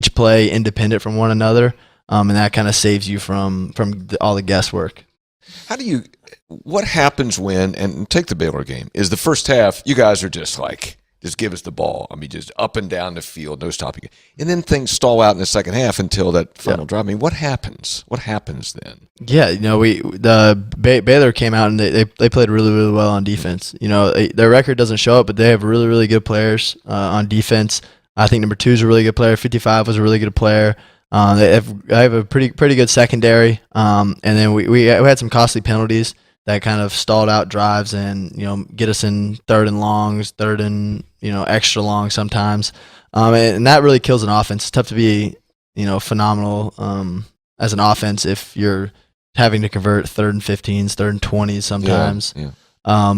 each play independent from one another, and that kind of saves you from all the guesswork. What happens when, and take the Baylor game, is the first half, you guys are just give us the ball. I mean, just up and down the field, no stopping. And then things stall out in the second half until that final drive. I mean, what happens? What happens then? Yeah, Baylor came out and they played really, really well on defense. Their record doesn't show it, but they have really, really good players on defense. I think number 2 is a really good player. 55 was a really good player. They have a pretty good secondary. And then we had some costly penalties that kind of stalled out drives and get us in third and longs, third and extra long sometimes, and that really kills an offense. It's tough to be phenomenal as an offense if you're having to convert third and 15s, third and 20s sometimes. Yeah.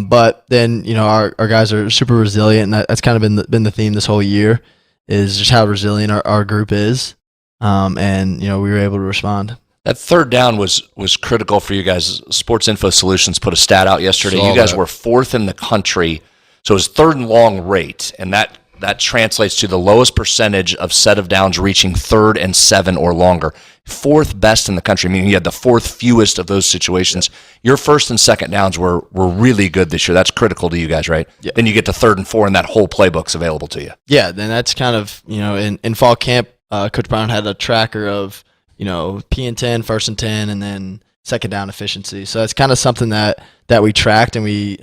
But then our guys are super resilient, and that's kind of been the theme this whole year, is just how resilient our group is, and we were able to respond. That third down was critical for you guys. Sports Info Solutions put a stat out yesterday. You guys were 4th in the country, so it was third and long rate, and that translates to the lowest percentage of set of downs reaching 3rd and 7 or longer. 4th best in the country, meaning you had the 4th fewest of those situations. Your first and second downs were really good this year. That's critical to you guys, right? Yeah. Then you get to 3rd and 4, and that whole playbook's available to you. Yeah, then that's kind of, in fall camp, Coach Brown had a tracker of P and 10, 1st and 10, and then second down efficiency. So it's kind of something that we tracked and we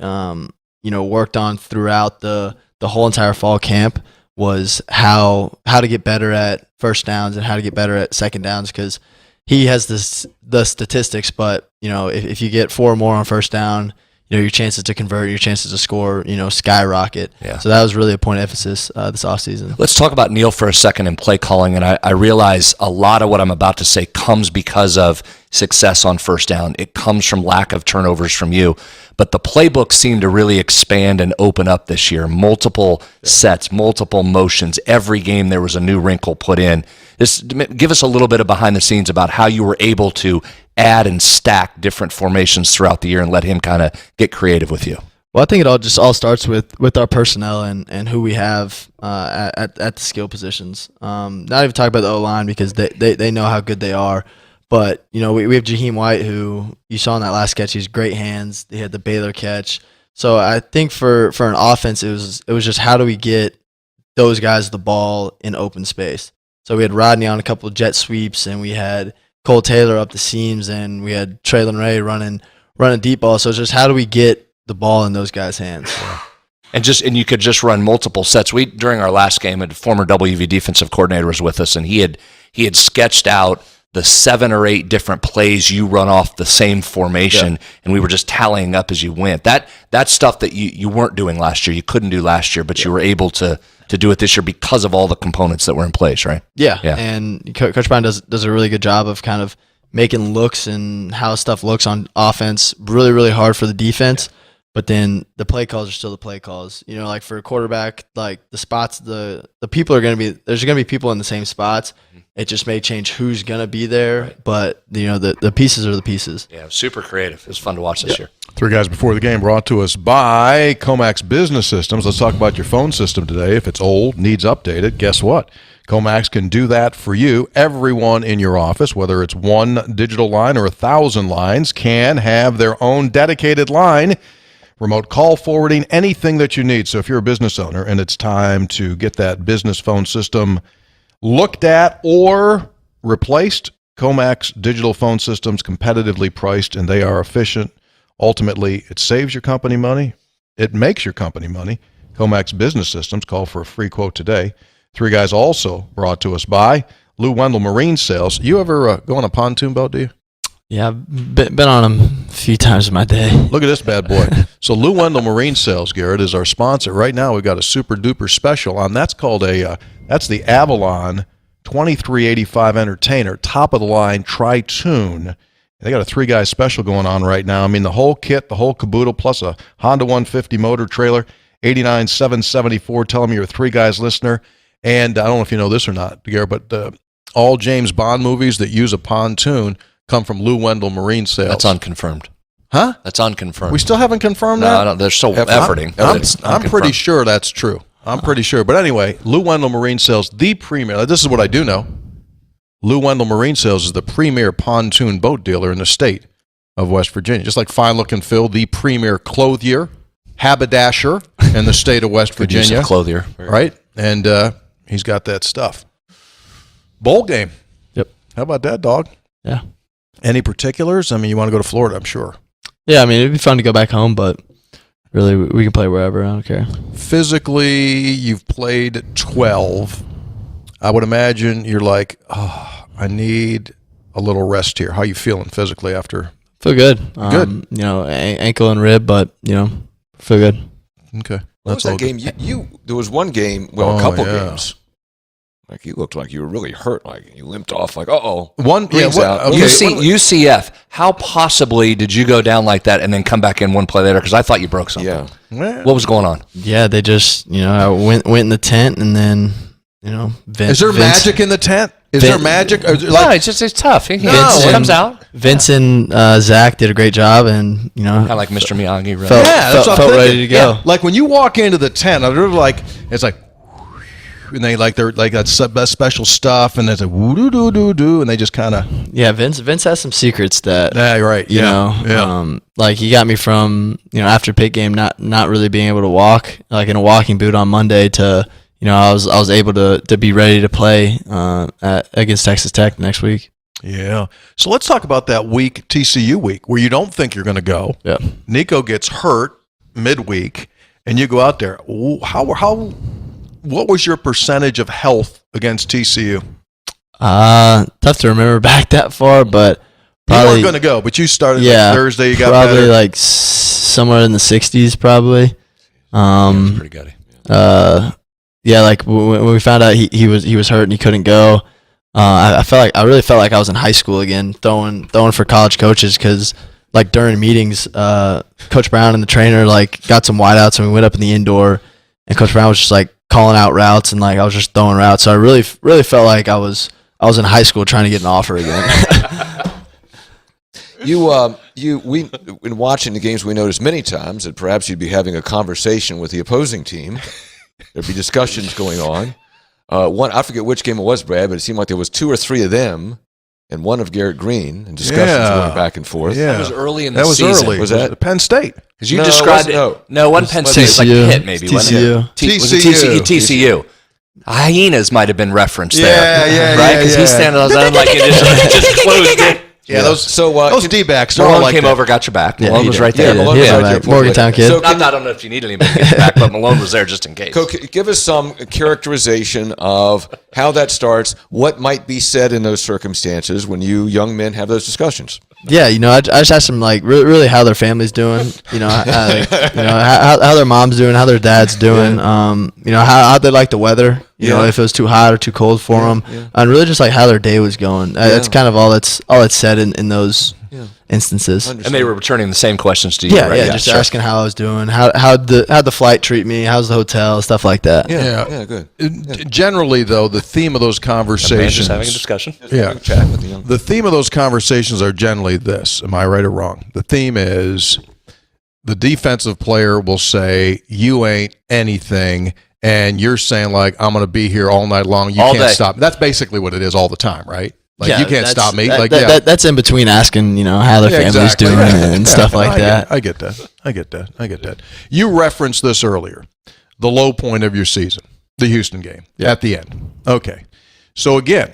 worked on throughout the whole entire fall camp, was how to get better at first downs and how to get better at second downs, because he has the statistics, but if you get 4 or more on first down, your chances to convert, your chances to score, skyrocket. Yeah. So that was really a point of emphasis this offseason. Let's talk about Neil for a second and play calling. And I realize a lot of what I'm about to say comes because of success on first down. It comes from lack of turnovers from you. But the playbook seemed to really expand and open up this year. Multiple sets, multiple motions. Every game there was a new wrinkle put in. Give us a little bit of behind the scenes about how you were able to add and stack different formations throughout the year and let him kind of get creative with you. Well, I think it all starts with our personnel and who we have at the skill positions. Not even talk about the O-line, because they know how good they are. But, we have Jaheim White, who you saw in that last catch. He's great hands. He had the Baylor catch. So I think for an offense, it was just how do we get those guys the ball in open space. So we had Rodney on a couple of jet sweeps, and we had Cole Taylor up the seams, and we had Traylon Ray running deep ball. So it's just how do we get the ball in those guys' hands. Yeah. And you could just run multiple sets. During our last game, a former WV defensive coordinator was with us, and he had sketched out the 7 or 8 different plays you run off the same formation, and we were just tallying up as you went. That's stuff that you weren't doing last year. You couldn't do last year, but you were able to do it this year because of all the components that were in place, right? Yeah. And Coach Brown does a really good job of kind of making looks and how stuff looks on offense really, really hard for the defense. But then the play calls are still the play calls. Like for a quarterback, like the spots, the people are going to be – there's going to be people in the same spots. It just may change who's going to be there, right. But the pieces are the pieces. Yeah, super creative. It was fun to watch this year. 3 guys before the game brought to us by Comax Business Systems. Let's talk about your phone system today. If it's old, needs updated, guess what? Comax can do that for you. Everyone in your office, whether it's 1 digital line or 1,000 lines, can have their own dedicated line. Remote call forwarding, anything that you need. So if you're a business owner and it's time to get that business phone system looked at or replaced, Comax digital phone systems competitively priced, and they are efficient. Ultimately, it saves your company money. It makes your company money. Comax Business Systems. Call for a free quote today. 3 guys also brought to us by Lou Wendell Marine Sales. You ever go on a pontoon boat, do you? Yeah, I've been on them a few times in my day. Look at this bad boy. So Lou Wendell Marine Sales, Garrett, is our sponsor. Right now we've got a super-duper special on. That's called that's the Avalon 2385 Entertainer, top-of-the-line tri-tune. They got a 3-guy special going on right now. I mean, the whole kit, the whole caboodle, plus a Honda 150 motor trailer, $89,774. Tell them you're a 3 Guys listener. And I don't know if you know this or not, Garrett, but all James Bond movies that use a pontoon come from Lou Wendell Marine Sales. That's unconfirmed. Huh? That's unconfirmed. We still haven't confirmed that? No, they're still efforting. I'm pretty sure that's true. I'm pretty sure. But anyway, Lou Wendell Marine Sales, the premier. This is what I do know. Lou Wendell Marine Sales is the premier pontoon boat dealer in the state of West Virginia. Just like Fine Look and Phil, the premier clothier, haberdasher in the state of West Good use Virginia. of clothier. Right? And he's got that stuff. Bowl game. Yep. How about that, dog? Yeah. Any particulars? I mean, you want to go to Florida, I'm sure. Yeah, I mean, it'd be fun to go back home, but really, we can play wherever. I don't care. Physically, you've played 12. I would imagine you're like, oh, I need a little rest here. How you feeling physically after? Feel good. Good. You know, ankle and rib, but, you know, feel good. Okay. What was that game? There was one game, a couple games. Like you looked like you were really hurt. Like you limped off. Like, out. Okay. UCF, how possibly did you go down like that and then come back in one play later? Because I thought you broke something. Yeah. What was going on? Yeah, they just, you know, I went in the tent and then, you know, Is there magic in the tent? Is there magic? No, it's tough. It comes out. Vince and Zach did a great job, and, you know, Kind of like Mr. Miyagi. Right? felt ready to go. Yeah. Like when you walk into the tent, it's like, and they they're like that special stuff, and there's a woo doo doo doo doo, and they just kind of. Yeah, Vince has some secrets that. Yeah, right. You know, like he got me from, you know, after pit game not really being able to walk, like in a walking boot on Monday, to, you know, I was able to be ready to play against Texas Tech next week. Yeah. So let's talk about that week, TCU week, where you don't think you're going to go. Yeah. Nico gets hurt midweek, and you go out there. What was your percentage of health against TCU? Tough to remember back that far, but probably, you weren't going to go, but you started Thursday. You got probably better. like somewhere in the 60s, probably. That's pretty good. Yeah, like when we found out he was hurt and he couldn't go, I really felt like I was in high school again, throwing for college coaches, because like during meetings, Coach Brown and the trainer like got some wideouts, and we went up in the indoor, and Coach Brown was just like calling out routes, and like I was just throwing routes. So I really felt like I was in high school trying to get an offer again. We in watching the games, we noticed many times that perhaps you'd be having a conversation with the opposing team. There'd be discussions going on. One, I forget which game it was, Brad, but it seemed like there was 2 or 3 of them and one of Garrett Greene, and discussions going back and forth. Yeah. That was early in the season. season. Early. Was that Penn State? Because you described it. No, it wasn't Penn State. It was like Pitt, maybe. TCU. TCU. Hyenas might have been referenced there. Yeah, right? Because he's standing on his own like it just closed it. Yeah, those D-backs. Malone like came that. over, got your back. Yeah, Malone was right there. Yeah, Malone was right there. Morgantown kid. So I don't know if you need anybody to get your back, but Malone was there just in case. Give us some characterization of how that starts, what might be said in those circumstances when you young men have those discussions. Yeah, you know, I just asked them like really how their family's doing, you know, how their mom's doing, how their dad's doing, you know, how they like the weather, you know, if it was too hot or too cold for them, and really just like how their day was going. That's kind of all that's said in those instances. And they were returning the same questions to you, Yeah, right? yeah, just asking how I was doing, how'd the flight treat me, how's the hotel, stuff like that. Yeah, good. Generally, though, the theme of those conversations. Just having a discussion. Yeah. The theme of those conversations are generally this. Am I right or wrong? The theme is the defensive player will say, "You ain't anything," and you're saying like, "I'm going to be here all night long. You can't stop me." That's basically what it is all the time, right? Like, you can't stop me. That's in between asking, you know, how their family's doing and stuff like that. I get that. You referenced this earlier. The low point of your season, the Houston game at the end. Okay. So again,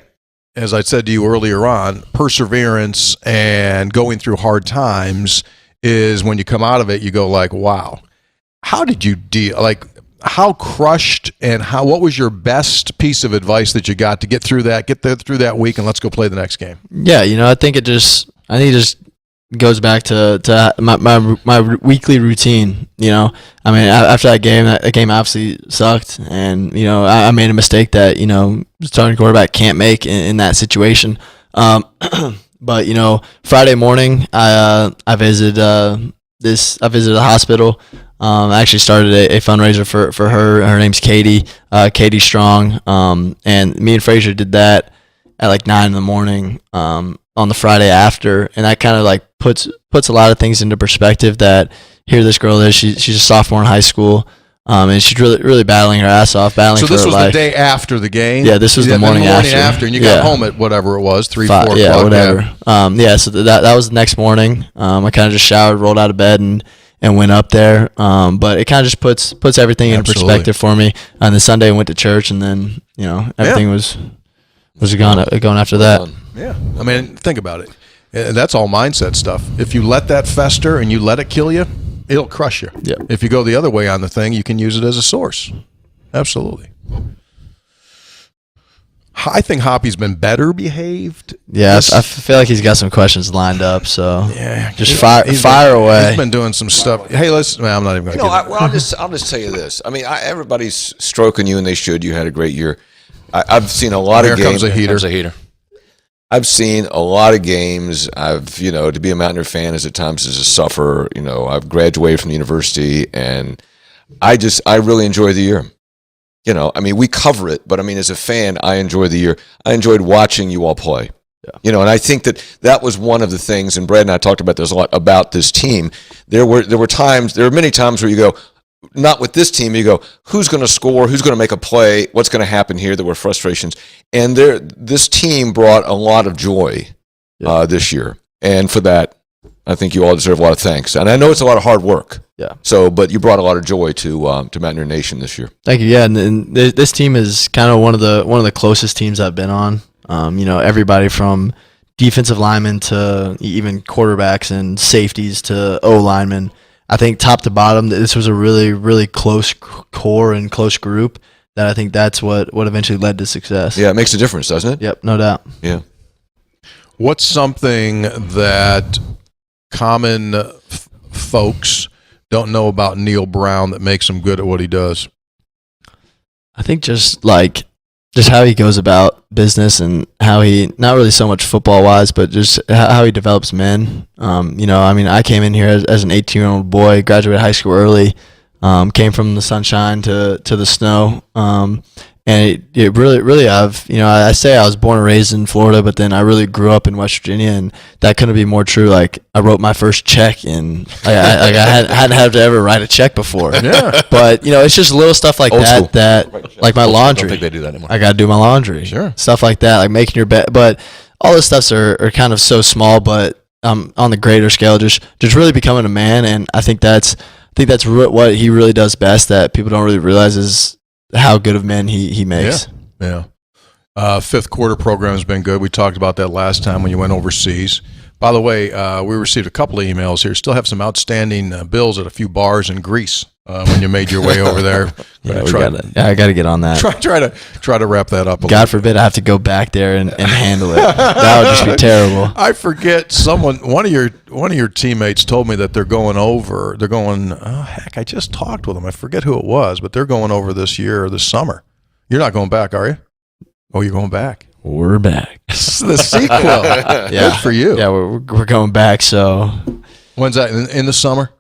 as I said to you earlier on, perseverance and going through hard times is when you come out of it, you go like, wow. How did you deal? Like, how crushed and what was your best piece of advice that you got to get through that week, and let's go play the next game? Yeah, you know, I think it just goes back to my weekly routine. You know, I mean, after that game obviously sucked, and you know, I made a mistake that, you know, starting quarterback can't make in that situation. But you know, Friday morning, I visited the hospital. I actually started a fundraiser for her. Her name's Katie Strong. And me and Frazier did that at like 9 a.m. On the Friday after, and that kind of like puts a lot of things into perspective. That here this girl is, she's a sophomore in high school. And she's really battling her ass off, battling for her life. So this was the day after the game? Yeah, this was the morning after. And you got home at whatever it was, 3, 4 o'clock. Yeah, whatever. So that was the next morning. I kind of just showered, rolled out of bed, and went up there. But it kind of just puts everything in perspective for me. On the Sunday, I went to church, and then everything was going after that. Yeah, I mean, think about it. That's all mindset stuff. If you let that fester and you let it kill you, it'll crush you. Yep. If you go the other way on the thing, you can use it as a source. Absolutely. I think Hoppy's been better behaved. Yeah, I feel like he's got some questions lined up. So just fire away. He's been doing some stuff. Hey, I'm not even going to. I'll just tell you this. I mean, everybody's stroking you, and they should. You had a great year. I've seen a lot of games. Here comes a heater. I've seen a lot of games. To be a Mountaineer fan is at times is a suffer. I've graduated from the university, and I really enjoy the year. We cover it, but as a fan, I enjoy the year. I enjoyed watching you all play. Yeah. And I think that was one of the things, and Brad and I talked about this a lot, about this team. There were many times where you go, not with this team, you go, who's going to score? Who's going to make a play? What's going to happen here? There were frustrations. And this team brought a lot of joy this year. And for that, I think you all deserve a lot of thanks. And I know it's a lot of hard work. Yeah. But you brought a lot of joy to Mountaineer Nation this year. Thank you. Yeah, and this team is kind of one of the closest teams I've been on. Everybody from defensive linemen to even quarterbacks and safeties to O linemen. I think top to bottom, this was a really, really close core and close group that I think that's what eventually led to success. Yeah, it makes a difference, doesn't it? Yep, no doubt. Yeah. What's something that common folks don't know about Neil Brown that makes him good at what he does? I think just how he goes about business and how he, not really so much football-wise, but just how he develops men. I came in here as an 18-year-old boy, graduated high school early, came from the sunshine to the snow, and it really, I say I was born and raised in Florida, but then I really grew up in West Virginia, and that couldn't be more true. Like, I wrote my first check, and I hadn't had to ever write a check before. Yeah. But, it's just little stuff like Old school. that, like my laundry. I don't think they do that anymore. I got to do my laundry. Sure. Stuff like that, like making your bed. But all those stuffs are kind of so small, but on the greater scale, just really becoming a man, and I think that's what he really does best that people don't really realize is how good of men he makes. Yeah. Fifth quarter program has been good. We talked about that last time when you went overseas. By the way, we received a couple of emails here. Still have some outstanding bills at a few bars in Greece when you made your way over there. I got to get on that. Try to wrap that up. God forbid I have to go back there and handle it. That would just be terrible. I forget one of your teammates told me that they're going. I just talked with them. I forget who it was, but they're going over this year or this summer. You're not going back, are you? Oh, you're going back. We're back. The sequel. Yeah. Good for you. Yeah, we're going back. So when's that? In the summer?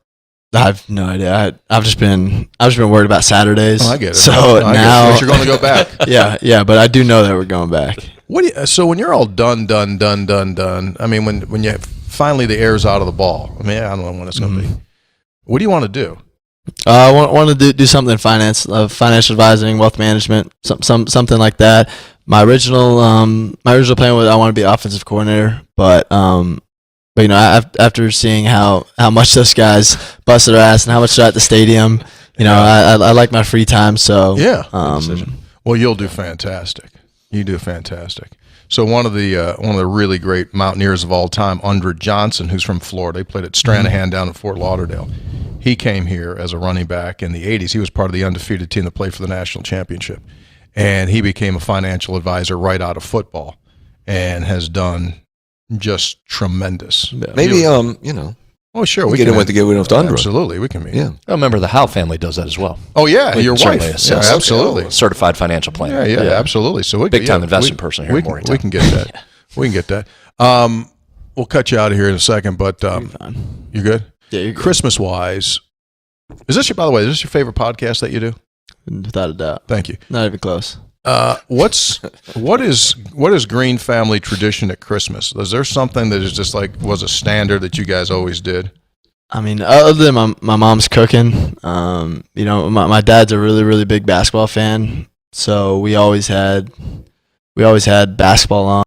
I have no idea. I've just been worried about Saturdays. Oh, I get it. So now you're going to go back. Yeah, but I do know that we're going back. So when you're all done. I mean, when you finally the air's out of the ball. I mean, I don't know when it's going to be. What do you want to do? I want to do something in finance, financial advising, wealth management, something like that. My original plan was I want to be offensive coordinator, but after seeing how much those guys busted their ass and how much they're at the stadium, I like my free time. So yeah, well, you'll do fantastic. You do fantastic. So one of the really great Mountaineers of all time, Andre Johnson, who's from Florida, he played at Stranahan down in Fort Lauderdale. He came here as a running back in the 80s. He was part of the undefeated team that played for the national championship. And he became a financial advisor right out of football and has done just tremendous. Maybe, Oh, sure. We can get rid of Andre. Absolutely. We can meet. Yeah. I remember the Howe family does that as well. Oh, yeah. Your wife. Yeah, absolutely. Certified financial planner. Yeah, absolutely. So big time investment person here in Morgantown. We can get that. We can get that. We'll cut you out of here in a second, but you good? Yeah, you're good. Christmas-wise, by the way, is this your favorite podcast that you do? Without a doubt. Thank you. Not even close. What is Greene family tradition at Christmas? Is there something that is just was a standard that you guys always did? I mean, other than my mom's cooking, you know, my dad's a really, really big basketball fan, so we always had basketball on.